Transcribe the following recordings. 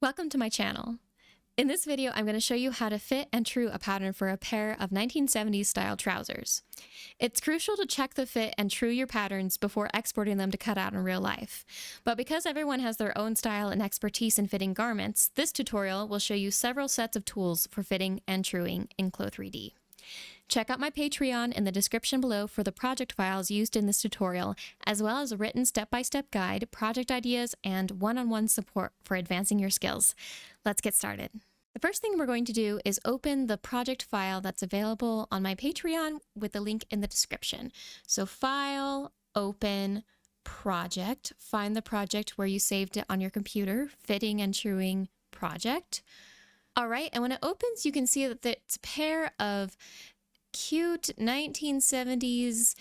Welcome to my channel. In this video, I'm going to show you how to fit and true a pattern for a pair of 1970s style trousers. It's crucial to check the fit and true your patterns before exporting them to cut out in real life. But because everyone has their own style and expertise in fitting garments, this tutorial will show you several sets of tools for fitting and truing in CLO3D. Check out my Patreon in the description below for the project files used in this tutorial, as well as a written step-by-step guide, project ideas, and one-on-one support for advancing your skills. Let's get started. The first thing we're going to do is open the project file that's available on my Patreon with the link in the description. So File, Open, Project. Find the project where you saved it on your computer, Fitting and Truing Project. All right, and when it opens, you can see that it's a pair of cute 1970s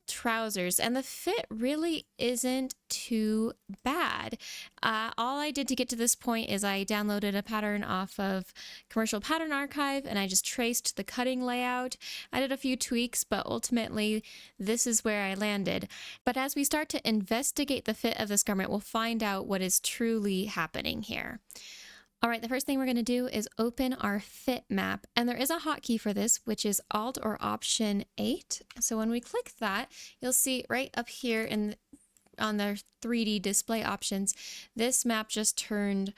trousers, and the fit really isn't too bad. All I did to get to this point is I downloaded a pattern off of Commercial Pattern Archive, and I just traced the cutting layout. I did a few tweaks, but ultimately this is where I landed. But as we start to investigate the fit of this garment, we'll find out what is truly happening here. All right, the first thing we're going to do is open our fit map, and there is a hotkey for this, which is Alt or Option 8. So when we click that, you'll see right up here on the 3D display options, this map just turned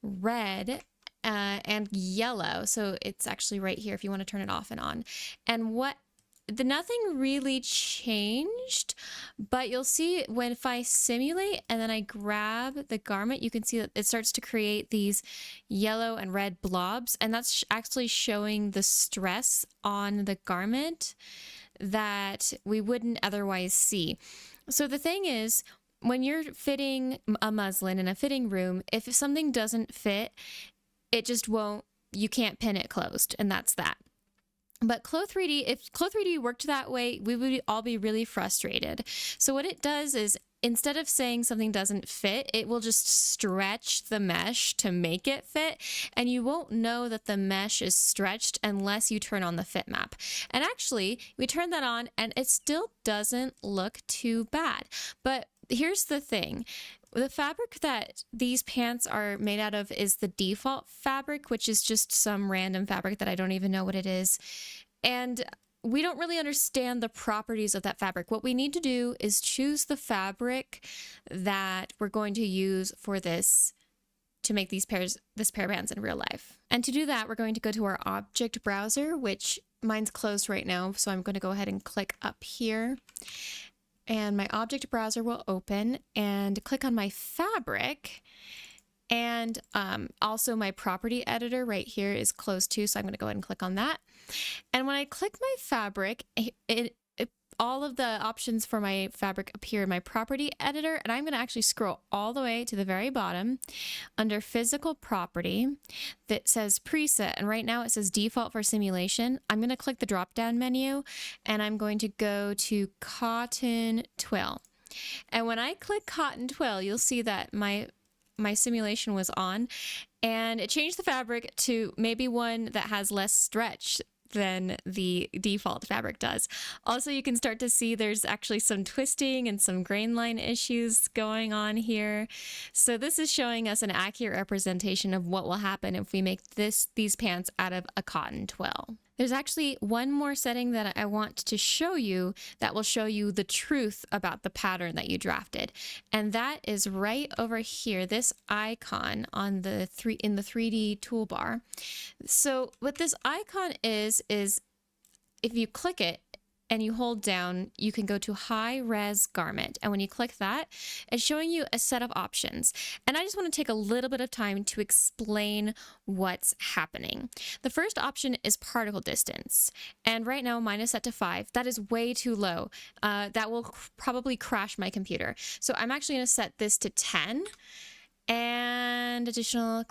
red and yellow. So it's actually right here if you want to turn it off and on. And nothing really changed, but you'll see if I simulate and then I grab the garment, you can see that it starts to create these yellow and red blobs, and that's actually showing the stress on the garment that we wouldn't otherwise see. So the thing is, when you're fitting a muslin in a fitting room, if something doesn't fit, it just won't, you can't pin it closed, and that's that. But CLO3D, if CLO3D worked that way, we would all be really frustrated. So what it does is, instead of saying something doesn't fit, it will just stretch the mesh to make it fit. And you won't know that the mesh is stretched unless you turn on the fit map. And actually, we turned that on and it still doesn't look too bad. But here's the thing. The fabric that these pants are made out of is the default fabric, which is just some random fabric that I don't even know what it is. And we don't really understand the properties of that fabric. What we need to do is choose the fabric that we're going to use for this to make this pair of pants in real life. And to do that, we're going to go to our object browser, which mine's closed right now. So I'm going to go ahead and click up here. And my object browser will open, and click on my fabric, and also my property editor right here is closed too, so I'm going to go ahead and click on that. And when I click my fabric, all of the options for my fabric appear in my property editor, and I'm going to actually scroll all the way to the very bottom under physical property that says preset, and right now it says default for simulation. I'm going to click the drop down menu, and I'm going to go to cotton twill. And when I click cotton twill, you'll see that my simulation was on, and it changed the fabric to maybe one that has less stretch than the default fabric does. Also, you can start to see there's actually some twisting and some grain line issues going on here. So this is showing us an accurate representation of what will happen if we make these pants out of a cotton twill. There's actually one more setting that I want to show you that will show you the truth about the pattern that you drafted. And that is right over here, this icon on in the 3D toolbar. So what this icon is if you click it and you hold down, you can go to high res garment. And when you click that, it's showing you a set of options. And I just want to take a little bit of time to explain what's happening. The first option is particle distance. And right now mine is set to 5. That is way too low. That will probably crash my computer. So I'm actually going to set this to 10. And additional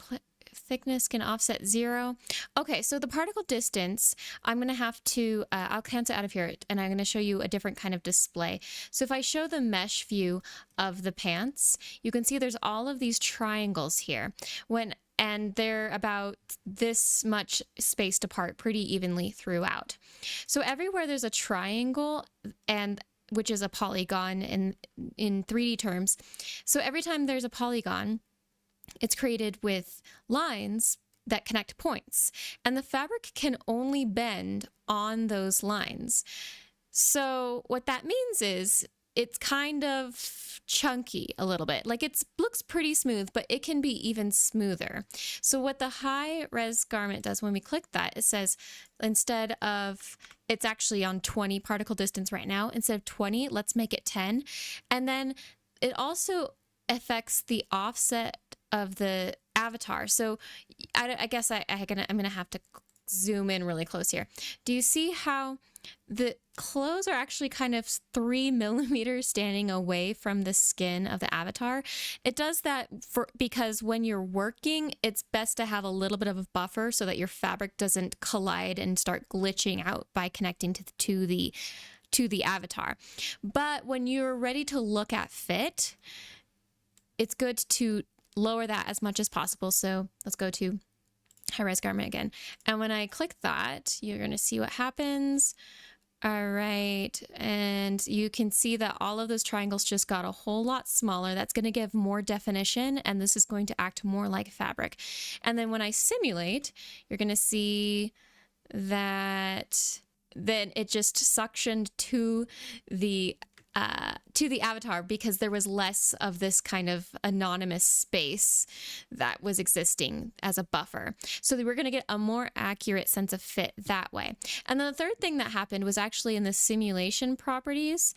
thickness can offset 0. Okay, so the particle distance, I'm going to have to, I'll cancel out of here, and I'm going to show you a different kind of display. So if I show the mesh view of the pants, you can see there's all of these triangles here. And they're about this much spaced apart pretty evenly throughout. So everywhere there's a triangle, and which is a polygon in 3D terms. So every time there's a polygon, It's created with lines that connect points, and the fabric can only bend on those lines. So what that means is it's kind of chunky a little bit. Like it looks pretty smooth, but it can be even smoother. So what the high res garment does when we click that, it says instead of, it's actually on 20 particle distance right now, instead of 20, let's make it 10. And then it also affects the offset of the avatar. So I guess I'm gonna have to zoom in really close here. Do you see how the clothes are actually kind of 3 millimeters standing away from the skin of the avatar? It does that because when you're working, it's best to have a little bit of a buffer so that your fabric doesn't collide and start glitching out by connecting to the avatar. But when you're ready to look at fit, it's good to lower that as much as possible. So let's go to high-res garment again. And when I click that, you're going to see what happens. All right. And you can see that all of those triangles just got a whole lot smaller. That's going to give more definition, and this is going to act more like fabric. And then when I simulate, you're going to see that then it just suctioned to the avatar because there was less of this kind of anonymous space that was existing as a buffer. So we're going to get a more accurate sense of fit that way. And then the third thing that happened was actually in the simulation properties.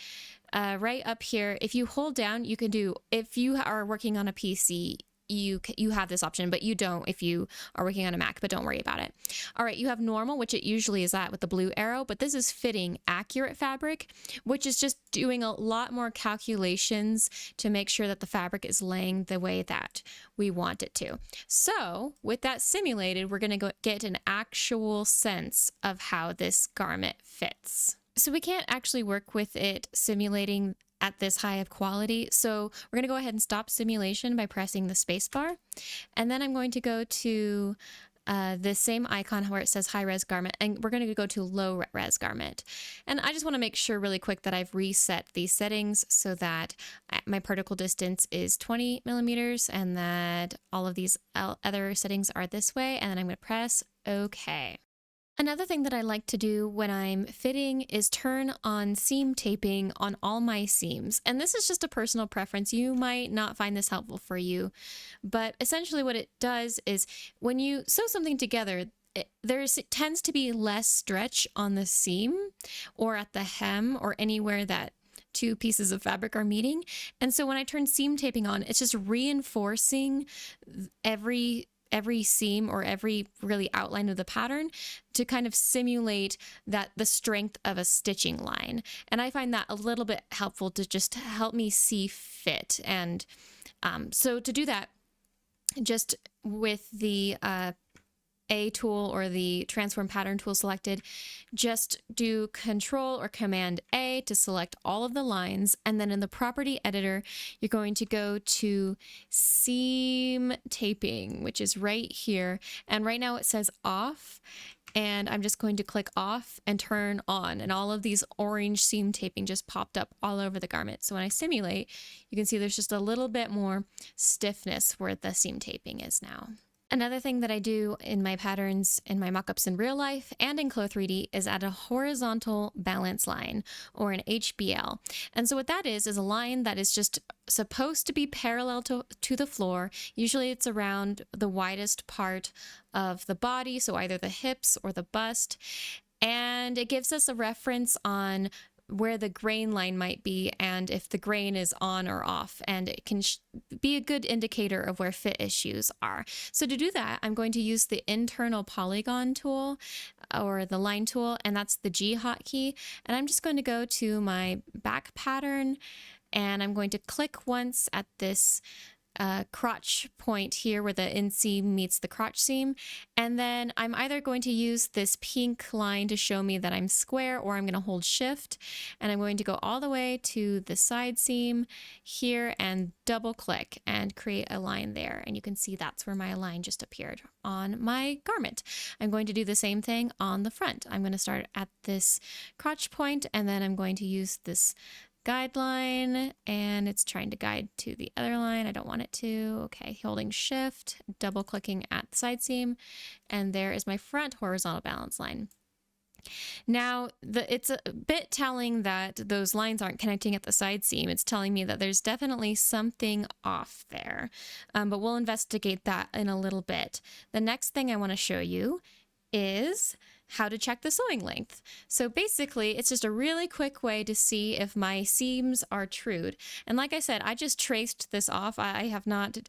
Right up here, if you hold down, you can do, if you are working on a PC, you have this option, but you don't if you are working on a Mac, but don't worry about it. All right, you have normal, which it usually is at with the blue arrow, but this is fitting accurate fabric, which is just doing a lot more calculations to make sure that the fabric is laying the way that we want it to. So with that simulated, we're going to get an actual sense of how this garment fits. So we can't actually work with it simulating at this high of quality. So we're going to go ahead and stop simulation by pressing the space bar. And then I'm going to go to the same icon where it says high res garment, and we're going to go to low res garment. And I just want to make sure really quick that I've reset these settings so that my particle distance is 20 millimeters and that all of these other settings are this way. And then I'm going to press OK. Another thing that I like to do when I'm fitting is turn on seam taping on all my seams. And this is just a personal preference. You might not find this helpful for you, but essentially what it does is when you sew something together, there tends to be less stretch on the seam or at the hem or anywhere that two pieces of fabric are meeting. And so when I turn seam taping on, it's just reinforcing every seam or every really outline of the pattern to kind of simulate that the strength of a stitching line. And I find that a little bit helpful to just help me see fit. And so to do that, just with the A tool or the transform pattern tool selected, just do Control or Command A to select all of the lines. And then in the property editor, you're going to go to seam taping, which is right here. And right now it says off. And I'm just going to click off and turn on. And all of these orange seam taping just popped up all over the garment. So when I simulate, you can see there's just a little bit more stiffness where the seam taping is now. Another thing that I do in my patterns, in my mockups in real life and in CLO3D is add a horizontal balance line, or an HBL. And so what that is a line that is just supposed to be parallel to the floor. Usually it's around the widest part of the body, so either the hips or the bust. And it gives us a reference on where the grain line might be and if the grain is on or off, and it can be a good indicator of where fit issues are. So to do that, I'm going to use the internal polygon tool or the line tool, and that's the G hotkey. And I'm just going to go to my back pattern, and I'm going to click once at this crotch point here where the inseam meets the crotch seam, and then I'm either going to use this pink line to show me that I'm square, or I'm going to hold shift and I'm going to go all the way to the side seam here and double click and create a line there, and you can see that's where my line just appeared on my garment. I'm going to do the same thing on the front. I'm going to start at this crotch point, and then I'm going to use this guideline, and it's trying to guide to the other line. I don't want it to. Okay, holding shift, double clicking at the side seam, and there is my front horizontal balance line. Now, it's a bit telling that those lines aren't connecting at the side seam. It's telling me that there's definitely something off there, but we'll investigate that in a little bit. The next thing I want to show you is how to check the sewing length. So basically, it's just a really quick way to see if my seams are trued. And like I said, I just traced this off. I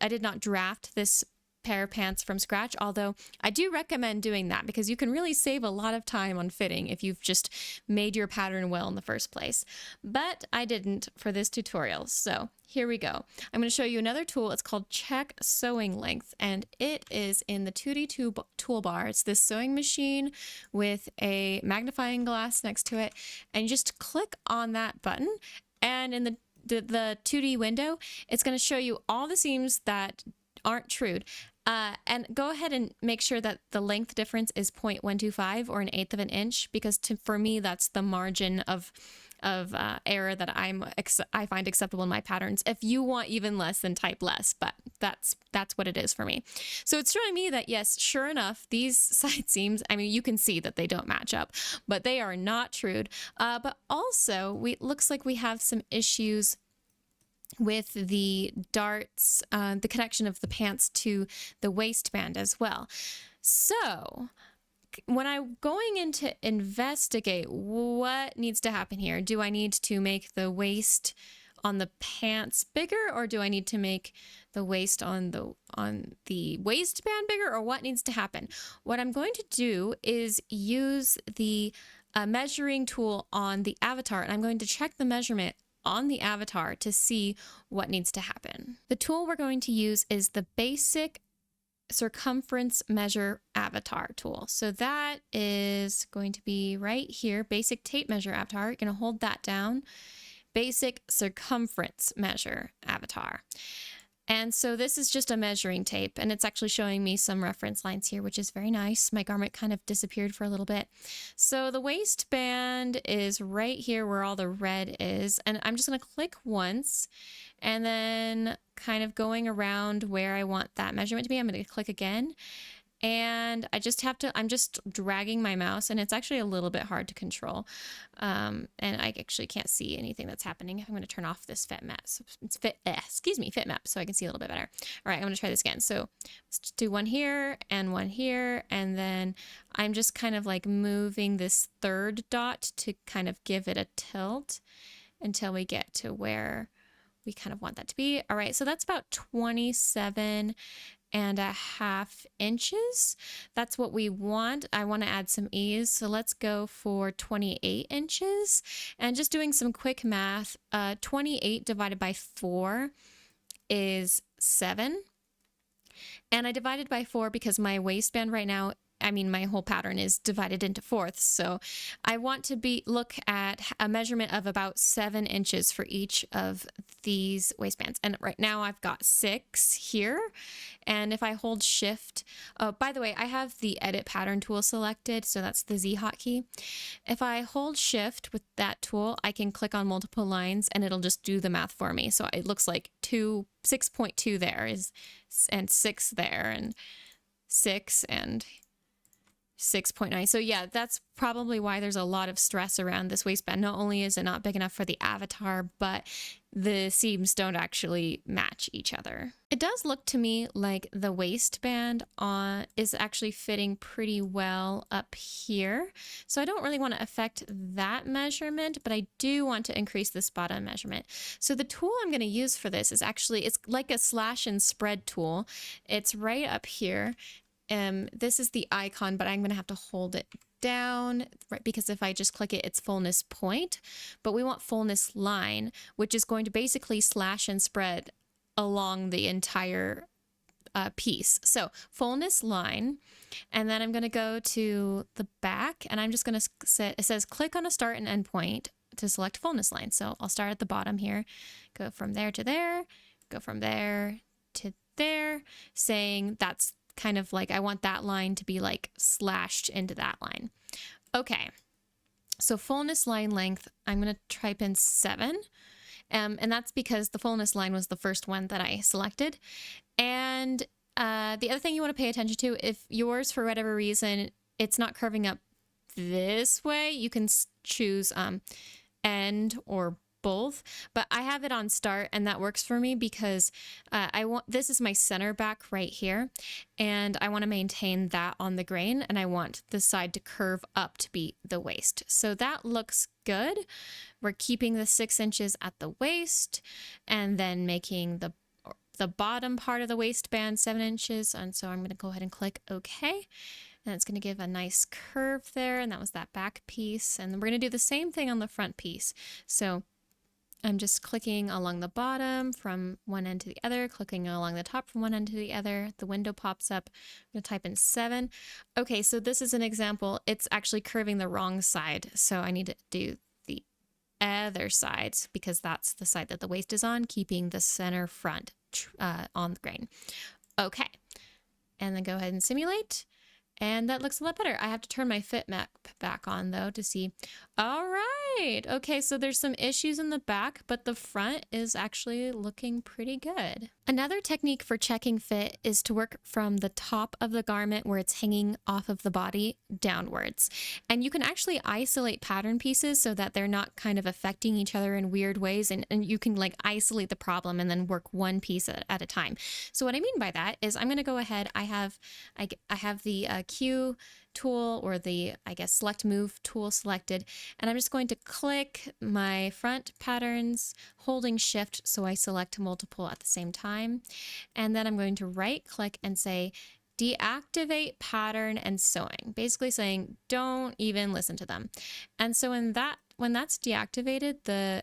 did not draft this pair of pants from scratch, although I do recommend doing that because you can really save a lot of time on fitting if you've just made your pattern well in the first place. But I didn't for this tutorial, so here we go. I'm going to show you another tool. It's called Check Sewing Length, and it is in the 2D toolbar. It's this sewing machine with a magnifying glass next to it, and you just click on that button, and in the 2D window, it's going to show you all the seams that aren't trued. And go ahead and make sure that the length difference is 0.125 or 1/8 of an inch, because for me, that's the margin of error that I find acceptable in my patterns. If you want even less, then type less, but that's what it is for me. So it's showing me that, yes, sure enough, these side seams, I mean, you can see that they don't match up, but they are not trued. But also, looks like we have some issues with the darts, the connection of the pants to the waistband as well. So when I'm going in to investigate what needs to happen here, do I need to make the waist on the pants bigger, or do I need to make the waist on the waistband bigger, or what needs to happen? What I'm going to do is use the measuring tool on the avatar, and I'm going to check the measurement on the avatar to see what needs to happen. The tool we're going to use is the basic circumference measure avatar tool. So that is going to be right here, basic tape measure avatar. You're going to hold that down, basic circumference measure avatar. And so this is just a measuring tape, and it's actually showing me some reference lines here, which is very nice. My garment kind of disappeared for a little bit. So the waistband is right here where all the red is, and I'm just going to click once, and then kind of going around where I want that measurement to be, I'm going to click again. And I'm just dragging my mouse, and it's actually a little bit hard to control. And I actually can't see anything that's happening. I'm going to turn off this fit map. So it's fit map, so I can see a little bit better. All right, I'm going to try this again. So let's do one here, and then I'm just kind of like moving this third dot to kind of give it a tilt until we get to where we kind of want that to be. All right, so that's about 27.5 inches. That's what we want. I want to add some ease, so let's go for 28 inches. And just doing some quick math, 28 divided by 4 is 7. And I divided by 4 because my waistband right now, I mean, my whole pattern is divided into fourths. So I want to look at a measurement of about 7 inches for each of these waistbands. And right now I've got 6 here. And if I hold shift, oh, by the way, I have the edit pattern tool selected. So that's the Z hotkey. If I hold shift with that tool, I can click on multiple lines and it'll just do the math for me. So it looks like 6.2 there and 6 there, and 6 and 6.9. So yeah, that's probably why there's a lot of stress around this waistband. Not only is it not big enough for the avatar, but the seams don't actually match each other. It does look to me like the waistband is actually fitting pretty well up here. So I don't really want to affect that measurement, but I do want to increase this bottom measurement. So the tool I'm going to use for this is it's like a slash and spread tool. It's right up here. This is the icon, but I'm going to have to hold it down, right? Because if I just click it, it's fullness point, but we want fullness line, which is going to basically slash and spread along the entire piece. So fullness line, and then I'm going to go to the back, and I'm just going to it says click on a start and end point to select fullness line. So I'll start at the bottom here, go from there to there, go from there to there, saying that's kind of like I want that line to be like slashed into that line. Okay, So fullness line length, I'm going to type in 7. And that's because the fullness line was the first one that I selected. And the other thing you want to pay attention to, if yours, for whatever reason, it's not curving up this way, you can choose end or both, but I have it on start, and that works for me because this is my center back right here, and I want to maintain that on the grain, and I want the side to curve up to be the waist. So that looks good. We're keeping the 6 inches at the waist, and then making the bottom part of the waistband 7 inches. And so I'm going to go ahead and click OK. And it's going to give a nice curve there. And that was that back piece. And we're going to do the same thing on the front piece. So I'm just clicking along the bottom from one end to the other, clicking along the top from one end to the other. The window pops up. I'm going to type in 7. Okay, so this is an example. It's actually curving the wrong side. So I need to do the other side because that's the side that the waist is on, keeping the center front on the grain. Okay, and then go ahead and simulate. And that looks a lot better. I have to turn my fit map back on though to see. All right. Okay, so there's some issues in the back, but the front is actually looking pretty good. Another technique for checking fit is to work from the top of the garment where it's hanging off of the body downwards. And you can actually isolate pattern pieces so that they're not kind of affecting each other in weird ways. And you can like isolate the problem and then work one piece at a time. So what I mean by that is I'm going to go ahead. I have the Q tool, or the, I guess, select move tool selected, and I'm just going to click my front patterns holding shift so I select multiple at the same time, and then I'm going to right click and say deactivate pattern and sewing, basically saying don't even listen to them. And so when that's deactivated,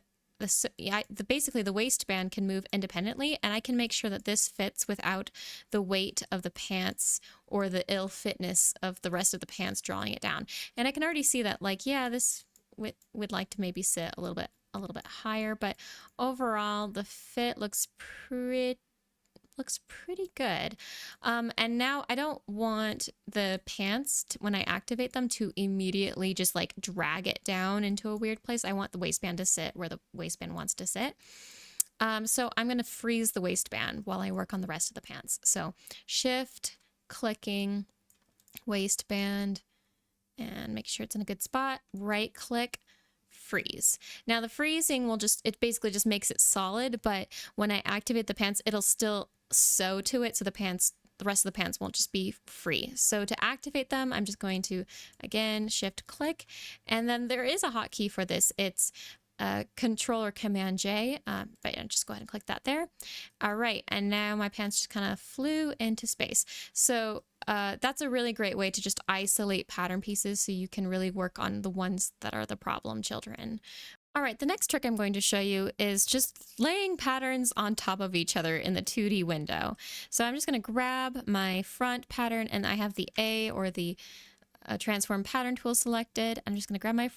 basically the waistband can move independently, and I can make sure that this fits without the weight of the pants or the ill fitness of the rest of the pants drawing it down. And I can already see that, like, yeah, this would like to maybe sit a little bit higher, but overall the fit looks pretty good. And now I don't want the pants when I activate them to immediately just like drag it down into a weird place. I want the waistband to sit where the waistband wants to sit. So I'm going to freeze the waistband while I work on the rest of the pants. So shift, clicking, waistband, and make sure it's in a good spot. Right click, freeze. Now the freezing will it basically just makes it solid, but when I activate the pants, it'll still sew to it, so the rest of the pants won't just be free. So to activate them, I'm just going to, again, shift click, and then there is a hotkey for this. It's Control or Command J, but just go ahead and click that there. All right, and now my pants just kind of flew into space. So that's a really great way to just isolate pattern pieces so you can really work on the ones that are the problem children. All right, the next trick I'm going to show you is just laying patterns on top of each other in the 2D window. So I'm just going to grab my front pattern, and I have the A, or the transform pattern tool selected. I'm just going to grab my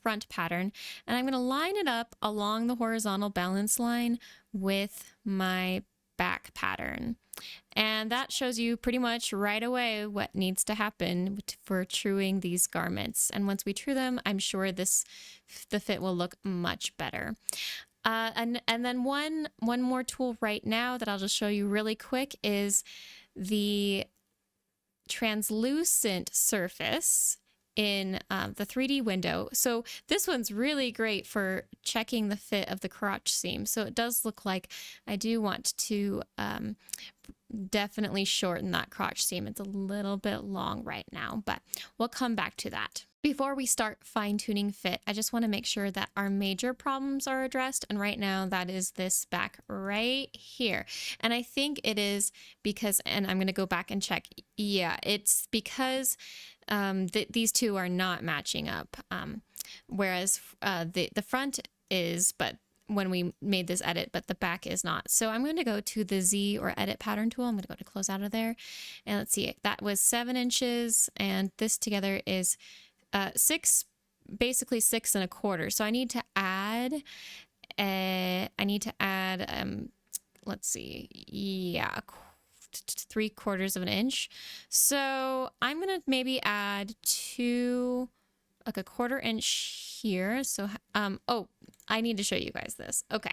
front pattern, and I'm going to line it up along the horizontal balance line with my back pattern. And that shows you pretty much right away what needs to happen for truing these garments. And once we true them, I'm sure the fit will look much better. And then one more tool right now that I'll just show you really quick is the translucent surface in the 3D window. So this one's really great for checking the fit of the crotch seam. So it does look like I do want to definitely shorten that crotch seam. It's a little bit long right now, but we'll come back to that. Before we start fine-tuning fit, I just want to make sure that our major problems are addressed. And right now that is this back right here. And I think it is because, and I'm going to go back and check. Yeah, it's because these two are not matching up. Whereas the front is, but when we made this edit, but the back is not. So I'm going to go to the Z or edit pattern tool. I'm going to go to close out of there. And let's see, that was 7 inches. And this together is basically 6 1/4. So I need to add, let's see, yeah, 3/4 of an inch. So I'm going to maybe add 2 like a 1/4 inch here. So, oh, I need to show you guys this. Okay.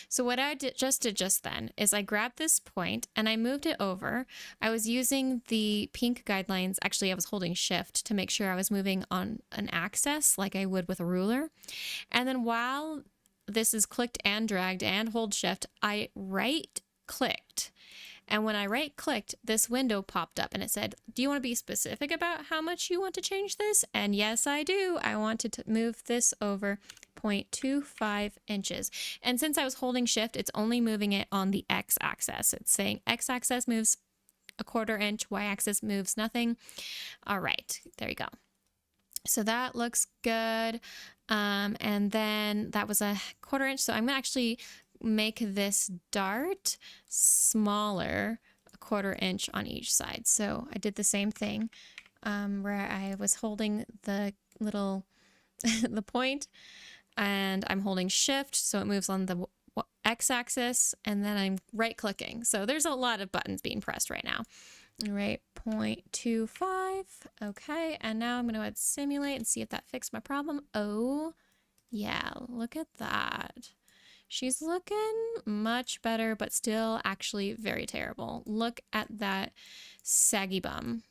So what I did just then is I grabbed this point and I moved it over. I was using the pink guidelines. Actually, I was holding shift to make sure I was moving on an axis like I would with a ruler. And then while this is clicked and dragged and hold shift, I right clicked. And when I right clicked, this window popped up and it said, do you want to be specific about how much you want to change this? And yes, I do. I wanted to move this over 0.25 inches. And since I was holding shift, it's only moving it on the X axis. It's saying X axis moves a 1/4 inch, Y axis moves nothing. All right, there you go. So that looks good. And then that was a 1/4 inch. So I'm gonna actually make this dart smaller, a 1/4 inch on each side. So I did the same thing where I was holding the little the point, and I'm holding shift so it moves on the x-axis, and then I'm right clicking. So there's a lot of buttons being pressed right now. All right, 0.25. Okay, and now I'm going to go ahead and simulate and see if that fixed my problem. Oh yeah, look at that. She's looking much better, but still actually very terrible. Look at that saggy bum.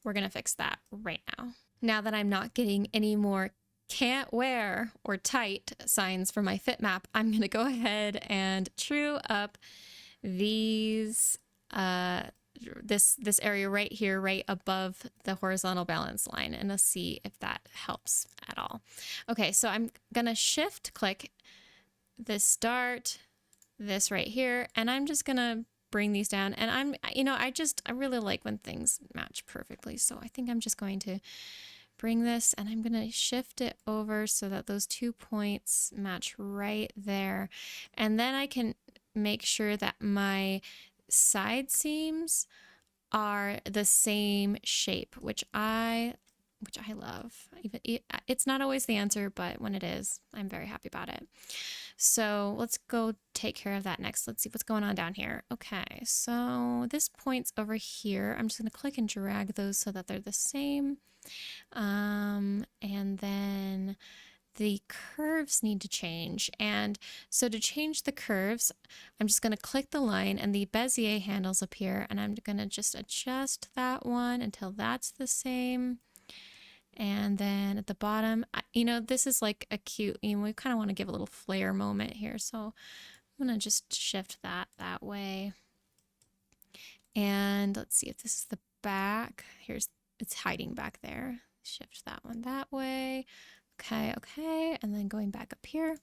We're going to fix that right now. Now that I'm not getting any more can't wear or tight signs for my fit map, I'm going to go ahead and true up these, this area right here, right above the horizontal balance line. And let's see if that helps at all. Okay, so I'm going to shift click this dart, this right here, and I'm just gonna bring these down. And I really like when things match perfectly. So I think I'm just going to bring this and I'm gonna shift it over so that those 2 points match right there. And then I can make sure that my side seams are the same shape, which I love. It's not always the answer, but when it is, I'm very happy about it. So let's go take care of that next. Let's see what's going on down here. Okay, so this point's over here. I'm just going to click and drag those so that they're the same. And then the curves need to change. And so to change the curves, I'm just going to click the line and the Bezier handles appear, and I'm going to just adjust that one until that's the same. And then at the bottom, this is like a cute, we kind of want to give a little flare moment here. So I'm going to just shift that way. And let's see if this is the back. It's hiding back there. Shift that one that way. Okay. And then going back up here.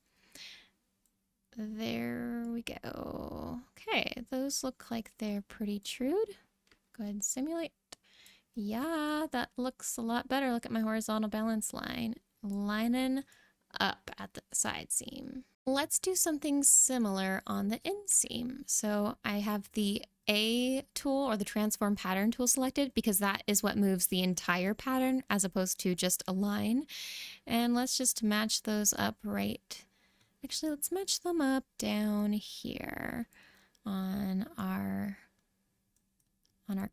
There we go. Okay, those look like they're pretty true. Go ahead and simulate. Yeah, that looks a lot better. Look at my horizontal balance line lining up at the side seam. Let's do something similar on the inseam. So I have the A tool, or the transform pattern tool, selected because that is what moves the entire pattern as opposed to just a line. And let's just match those up right. Actually, let's match them up down here on our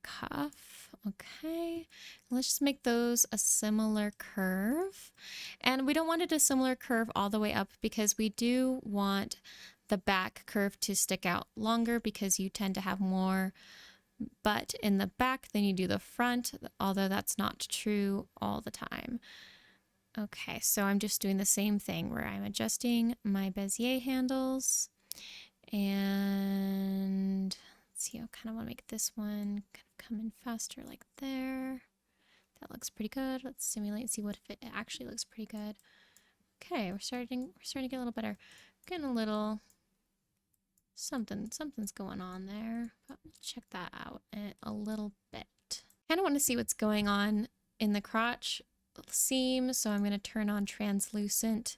cuff. Okay, let's just make those a similar curve. And we don't want it a similar curve all the way up because we do want the back curve to stick out longer because you tend to have more butt in the back than you do the front, although that's not true all the time. Okay, so I'm just doing the same thing where I'm adjusting my Bezier handles, and let's see, I kind of want to make this one kind of come in faster like there. That looks pretty good. Let's simulate and see what if it actually looks pretty good. Okay, we're starting to get a little better. Getting a little something's going on there, but we'll check that out in a little bit. Kind of want to see what's going on in the crotch seam, so I'm going to turn on translucent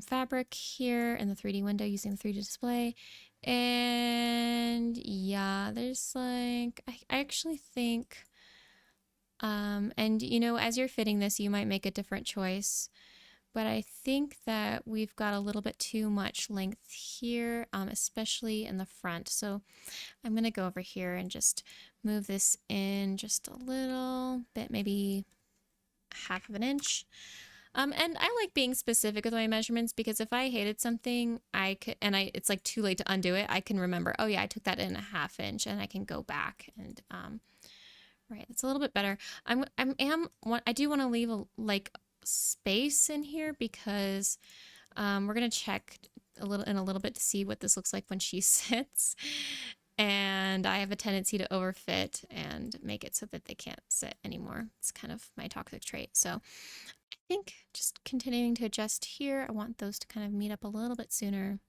fabric here in the 3D window using the 3D display. And yeah, there's like, I actually think, and as you're fitting this, you might make a different choice, but I think that we've got a little bit too much length here, especially in the front. So I'm going to go over here and just move this in just a little bit, maybe 1/2 of an inch. And I like being specific with my measurements because if I hated something, I could, and it's like too late to undo it. I can remember, oh yeah, I took that in 1/2 inch, and I can go back and, right, it's a little bit better. I do want to leave a space in here because, we're gonna check in a little bit to see what this looks like when she sits. And I have a tendency to overfit and make it so that they can't sit anymore. It's kind of my toxic trait. So I think just continuing to adjust here. I want those to kind of meet up a little bit sooner.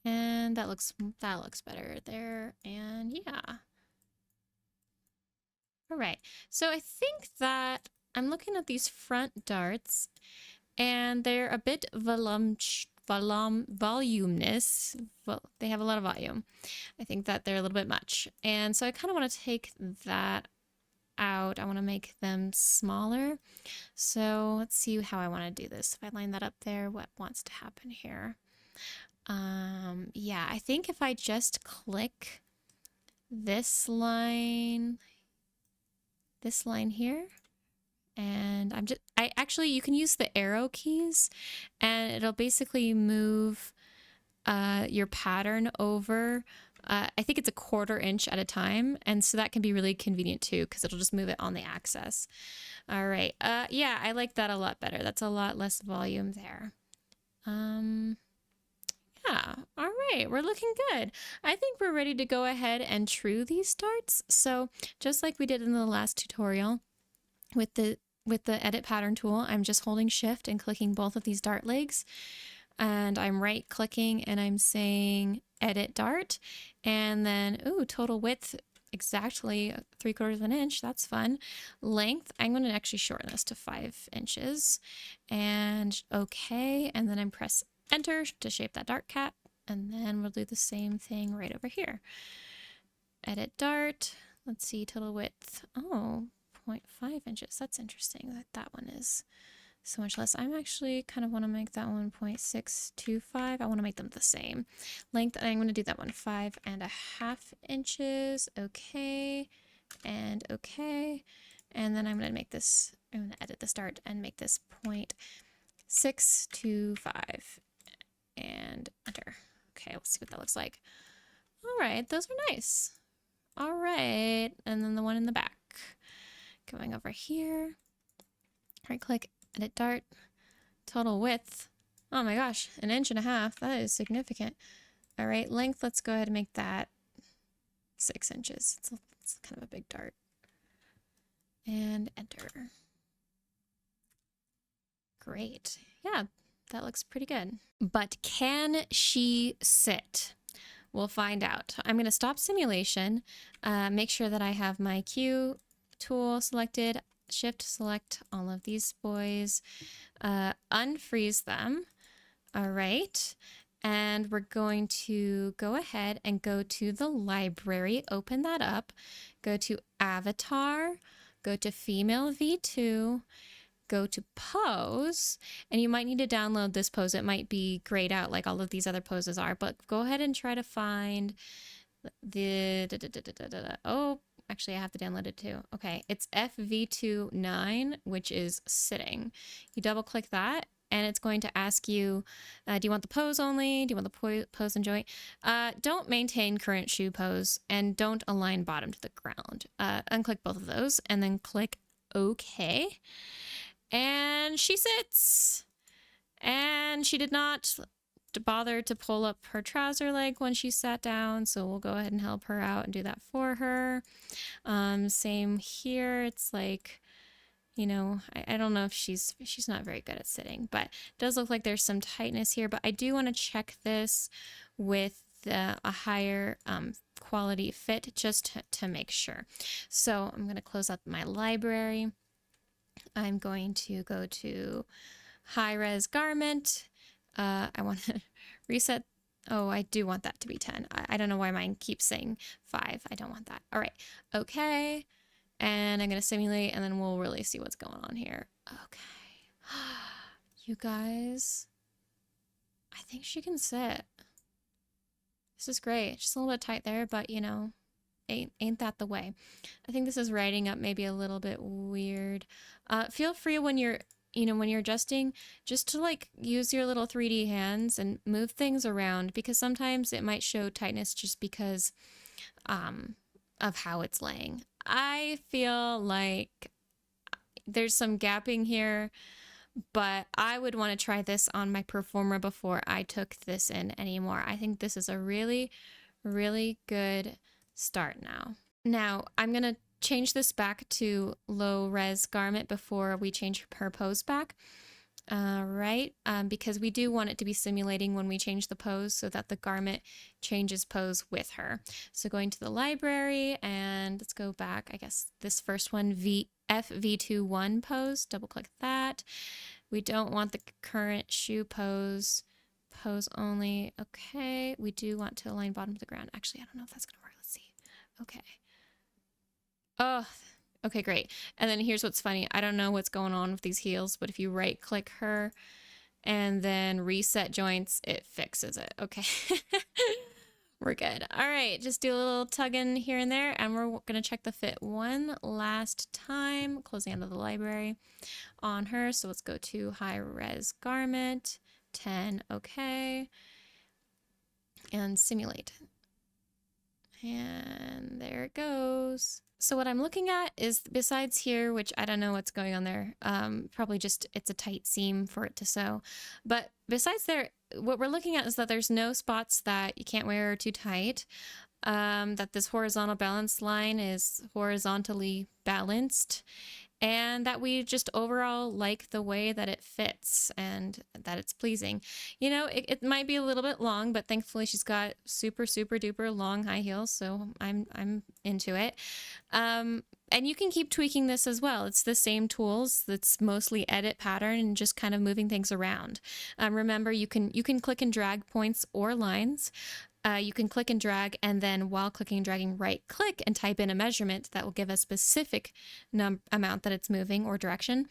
And that looks better there. And yeah. All right. So I think that I'm looking at these front darts and they're a bit voluminous. Well, they have a lot of volume. I think that they're a little bit much. And so I kind of want to take that out. I want to make them smaller. So let's see how I want to do this. If I line that up there, what wants to happen here? Yeah, I think if I just click this line here, and you can use the arrow keys and it'll basically move your pattern over. I think it's a 1/4 inch at a time. And so that can be really convenient too, because it'll just move it on the axis. All right. Yeah, I like that a lot better. That's a lot less volume there. Yeah. All right. We're looking good. I think we're ready to go ahead and true these darts. So just like we did in the last tutorial with the edit pattern tool, I'm just holding shift and clicking both of these dart legs. And I'm right clicking and I'm saying edit dart. And then, ooh, total width, exactly 3/4 of an inch. That's fun. Length, I'm going to actually shorten this to 5 inches. And okay. And then I'm press enter to shape that dart cap. And then we'll do the same thing right over here. Edit dart. Let's see, total width. Oh, 0.5 inches. That's interesting that that one is so much less. I'm actually kind of want to make that one 0.625. I want to make them the same. Length, I'm going to do that one 5.5 inches. Okay. And okay. And then I'm going to make this, I'm going to edit the start and make this 0.625 and enter. Okay, let's see what that looks like. All right, those are nice. All right, and then the one in the back. Going over here, right click, edit dart, total width. Oh my gosh, 1.5 inches. That is significant. All right, length, let's go ahead and make that 6 inches. It's kind of a big dart. And enter. Great. Yeah, that looks pretty good. But can she sit? We'll find out. I'm going to stop simulation, make sure that I have my Q tool selected, shift select all of these boys, unfreeze them. All right. And we're going to go ahead and go to the library, open that up, go to avatar, go to female V2, go to pose, and you might need to download this pose. It might be grayed out like all of these other poses are, but go ahead and try to find the, oh, actually I have to download it too. Okay, it's FV29, which is sitting. You double click that and it's going to ask you, do you want the pose only? Do you want the pose and joint? Don't maintain current shoe pose and don't align bottom to the ground. Unclick both of those and then click OK. And she sits. And she did not bother to pull up her trouser leg when she sat down, so we'll go ahead and help her out and do that for her. Same here. It's like, you know, I don't know if she's not very good at sitting, but it does look like there's some tightness here. But I do want to check this with a higher quality fit just to make sure. So I'm going to close up my library. I'm going to go to high-res garment. I want to reset. Oh, I do want that to be 10. I don't know why mine keeps saying 5. I don't want that. All right. Okay. And I'm going to simulate and then we'll really see what's going on here. Okay. You guys, I think she can sit. This is great. Just a little bit tight there, but you know, ain't that the way. I think this is writing up maybe a little bit weird. Feel free when you're, when you're adjusting, just to like use your little 3D hands and move things around, because sometimes it might show tightness just because of how it's laying. I feel like there's some gapping here, but I would want to try this on my performer before I took this in anymore. I think this is a really, really good start now. Now I'm going to change this back to low res garment before we change her pose back. Because we do want it to be simulating when we change the pose so that the garment changes pose with her. So going to the library, and let's go back, I guess this first one, FV21 pose, double click that. We don't want the current shoe pose only. Okay, we do want to align bottom to the ground. Actually, I don't know if that's gonna work. Let's see. Okay. Oh, okay, great. And then here's what's funny. I don't know what's going on with these heels, but if you right click her and then reset joints, it fixes it. Okay. We're good. All right, just do a little tugging here and there, and we're gonna check the fit one last time, closing out of the library on her. So let's go to high res garment, 10, okay. And simulate. And there it goes. So what I'm looking at is, besides here, which I don't know what's going on there, probably just it's a tight seam for it to sew. But besides there, what we're looking at is that there's no spots that you can't wear too tight, that this horizontal balance line is horizontally balanced, and that we just overall like the way that it fits and that it's pleasing. It might be a little bit long, but thankfully she's got super, super duper long high heels, so I'm into it. And you can keep tweaking this as well. It's the same tools. That's mostly edit pattern and just kind of moving things around. Remember, you can click and drag points or lines. You can click and drag, and then while clicking and dragging, right click and type in a measurement that will give a specific amount that it's moving or direction.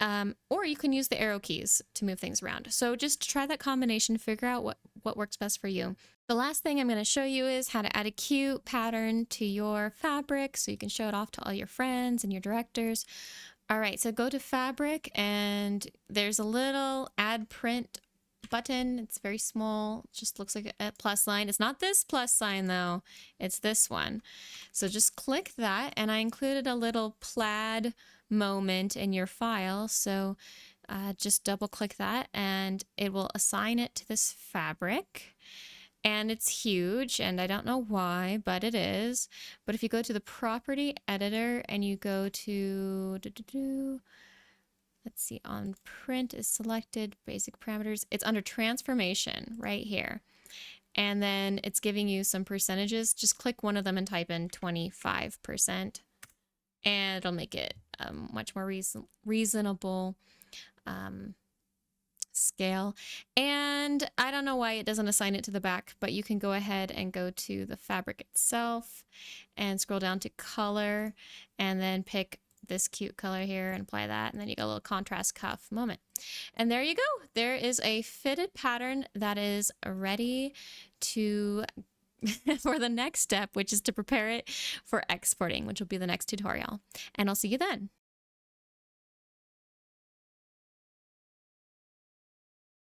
Or you can use the arrow keys to move things around. So just try that combination, figure out what works best for you. The last thing I'm going to show you is how to add a cute pattern to your fabric so you can show it off to all your friends and your directors. All right, so go to fabric, and there's a little add print button. It's very small, just looks like a plus sign. It's not this plus sign though, it's this one. So just click that, and I included a little plaid moment in your file, so just double click that and it will assign it to this fabric. And it's huge, and I don't know why, but it is. But if you go to the property editor and you go to let's see, on print is selected, basic parameters. It's under transformation right here. And then it's giving you some percentages. Just click one of them and type in 25%. And it'll make it much more reasonable scale. And I don't know why it doesn't assign it to the back, but you can go ahead and go to the fabric itself and scroll down to color, and then pick this cute color here and apply that, and then you got a little contrast cuff moment. And there you go. There is a fitted pattern that is ready to for the next step, which is to prepare it for exporting, which will be the next tutorial. And I'll see you then.